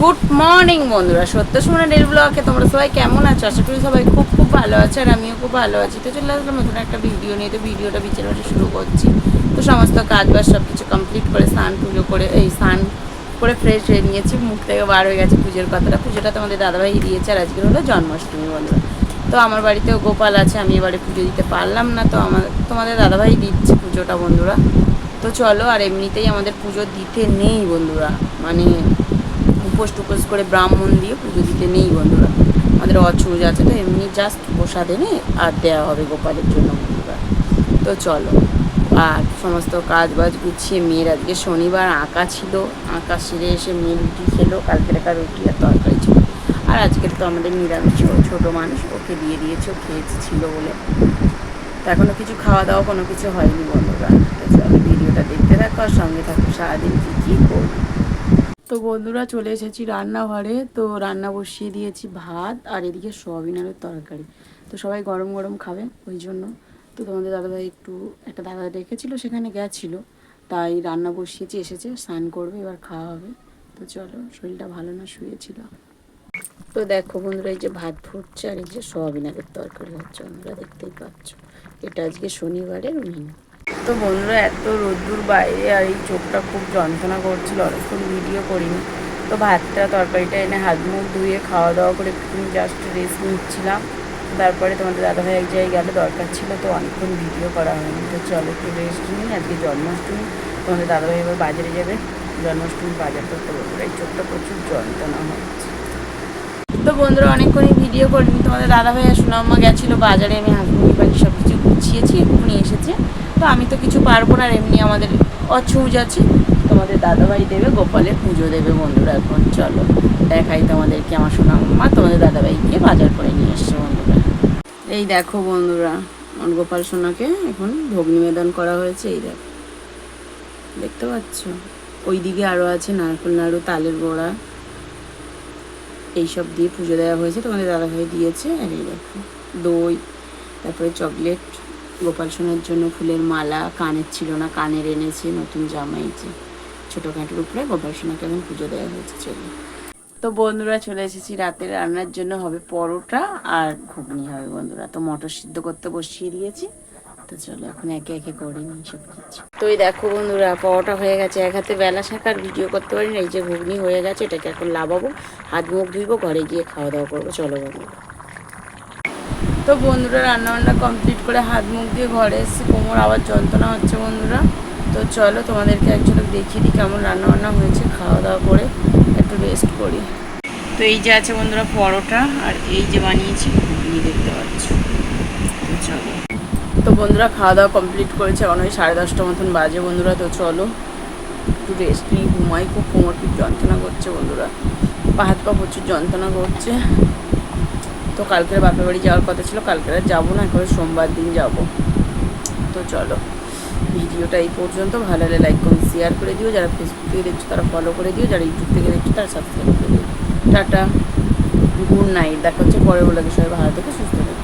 Good morning বন্ধুরা, সত্য Sumana daily ব্লগে তোমরা সবাই কেমন আছো? আশা করি সবাই খুব খুব ভালো আছে, আর আমিও খুব ভালো আছি। তো চলে আসলাম নতুন একটা ভিডিও নিয়ে। তো ভিডিওটা বিচের বাড়ি শুরু করছি। তো সমস্ত কাজ বাজ সব কিছু কমপ্লিট করে স্নান পুজো করে স্নান করে ফ্রেশ হয়ে নিয়েছি। মুখ থেকে বার হয়ে গেছে পুজোর কথাটা। পুজোটা তোমাদের দাদাভাই দিয়েছে, আর আজকের হলো জন্মাষ্টমী বন্ধুরা। তো আমার বাড়িতেও গোপাল আছে, আমি এবারে পুজো দিতে পারলাম না, তো তোমাদের দাদাভাই দিচ্ছে পুজোটা বন্ধুরা। তো চলো, আর এমনিতেই আমাদের পুজো দিতে নেই বন্ধুরা, মানে উপোস টুপোস করে ব্রাহ্মণ দিয়ে পুজো দিতে নেই বন্ধুরা। আমাদের অছুজ আছে, তো এমনি জাস্ট প্রসাদ এনে আর দেওয়া হবে গোপালের জন্য বন্ধুরা। তো চলো, আর সমস্ত কাজ বাজ গুছিয়ে মেয়ের আজকে শনিবার আঁকা ছিল, আঁকা সেরে এসে মেয়ে রুটি খেলো, কালকে একটা রুটি আর তরকারি ছিল। আর আজকের তো আমাদের নিরামিষ, ছোটো মানুষ, ওকে দিয়ে দিয়েছে, ও খেয়েছিল বলে। তো এখনও কিছু খাওয়া দাওয়া কোনো কিছু হয়নি বন্ধুরা। তো চলো, ভিডিওটা দেখতে থাকো আর সঙ্গে থাকো, সারাদিন কী কী করবো। তো বন্ধুরা চলে এসেছি রান্নাঘরে। তো রান্না বসিয়ে দিয়েছি ভাত, আর এদিকে সয়াবিন আলুর তরকারি। তো সবাই গরম গরম খাবে ওই জন্য। তো তোমাদের দাদাভাই একটা দাদা ডেকেছিল, সেখানে গেছিলো, তাই রান্না বসিয়েছি, এসেছে, স্নান করবে, এবার খাওয়া হবে। তো চলো, শরীরটা ভালো না, শুয়েছিল। তো দেখো বন্ধুরা, এই যে ভাত ফুটছে, আর এই যে সয়াবিন আলুর তরকারি হচ্ছে বন্ধুরা, দেখতেই পাচ্ছ। এটা আজকে শনিবারের মেনু। তো বন্ধুরা, এত রোদ্দুর বাইরে, আর এই চোখটা খুব যন্ত্রণা করছিল, অনেকক্ষণ ভিডিও করিনি। তো ভাতটা তরকারিটা এনে হাত মুখ ধুয়ে খাওয়া দাওয়া করে একটু জাস্ট রেস্ট নিচ্ছিলাম। তারপরে তোমাদের দাদাভাই এক জায়গায় গেলে, দরকার ছিল, তো অনেকক্ষণ ভিডিও করা হয়নি। তো চলো একটু রেস্ট নিই, আজকে জন্মাষ্টমী। তোমাদের দাদাভাই এবার বাজারে যাবে, জন্মাষ্টমী বাজার করতে বলবো। এই চোখটা প্রচুর যন্ত্রণা হচ্ছে। তো বন্ধুরা, অনেকক্ষণই ভিডিও করিনি। তোমাদের দাদাভাই আর সোনাম্মা গেছিলো বাজারে, আমি হাজবেন্ড বাড়ি সব কিছু গুছিয়েছি, এক্ষুনি এসেছে। তো আমি তো কিছু পারবো না, এমনি আমাদের অছুজ আছে। তোমাদের দাদাভাই দেবে, গোপালের পুজো দেবে বন্ধুরা। এখন চলো দেখাই তোমাদেরকে, আমার সোনাম্মা তোমাদের দাদাভাইকে বাজার করে নিয়ে এসছে বন্ধুরা। এই দেখো বন্ধুরা, আমার গোপাল সোনাকে এখন ভোগ নিবেদন করা হয়েছে। এই দেখো, দেখতে পাচ্ছ? ওই দিকে আরও আছে নারকেল নাড়ু, তালের বড়া, এইসব দিয়ে পুজো দেওয়া হয়েছে। তোমাদের দাদাভাই দিয়েছে। আর এই দেখো দই, তারপরে চকলেট, গোপাল সোনার জন্য ফুলের মালা, কানের ছিল না, কানের এনেছে, নতুন জামা, এই যে ছোটোখাটোর উপরে গোপাল সোনাকে এখন পুজো দেওয়া হয়েছে। চলো, তো বন্ধুরা চলে এসেছি রাতের রান্নার জন্য। হবে পরোটা আর ঘুগনি হবে বন্ধুরা। তো মটর সিদ্ধ করতে বসিয়ে দিয়েছি। তো চলো এখন একে একে করে নিই সব কিছু। তো এই দেখো বন্ধুরা, পরোটা হয়ে গেছে, এক হাতে বেলা শাঁকা, আর ভিডিও করতে পারি না। এই যে ঘুগনি হয়ে গেছে, এটাকে এখন লাবাবো, হাত মুখ ধুইবো, ঘরে গিয়ে খাওয়া দাওয়া করবো। চলো বন্ধুরা। তো বন্ধুরা, রান্নাবান্না কমপ্লিট করে হাত মুখ দিয়ে ঘরে এসেছি, কোমর আবার যন্ত্রণা হচ্ছে বন্ধুরা। তো চলো তোমাদেরকে একজন দেখিয়ে দিই কেমন রান্নাবান্না হয়েছে। খাওয়া দাওয়া করে একটু রেস্ট করি। তো এই যে আছে বন্ধুরা পরোটা, আর এই যে বানিয়েছি ঘুগনি, দেখতে পাচ্ছ। তো চলো, তো বন্ধুরা খাওয়া দাওয়া কমপ্লিট করেছে, এখন ওই 10:30 মতন বাজে বন্ধুরা। তো চলো একটু রেস্ট নিই, ঘুমাই, খুব কোমর খুব যন্ত্রণা করছে বন্ধুরা, হাত পা প্রচুর যন্ত্রণা করছে। তো কালকের বাপের বাড়ি যাওয়ার কথা ছিল, কালকে আর যাবো না, এখন সোমবার দিন যাব। তো চলো, ভিডিওটা এই পর্যন্ত। ভালো লাগলে লাইক কমেন্ট শেয়ার করে দিও, যারা ফেসবুক থেকে দেখছো তারা ফলো করে দিও, যারা ইউটিউব থেকে দেখছো তারা সাবস্ক্রাইব করে দিও। টাটা, গুড নাইট, দেখা হচ্ছে পরে। বলে সবাই ভালো থেকে সুস্থ থাকে।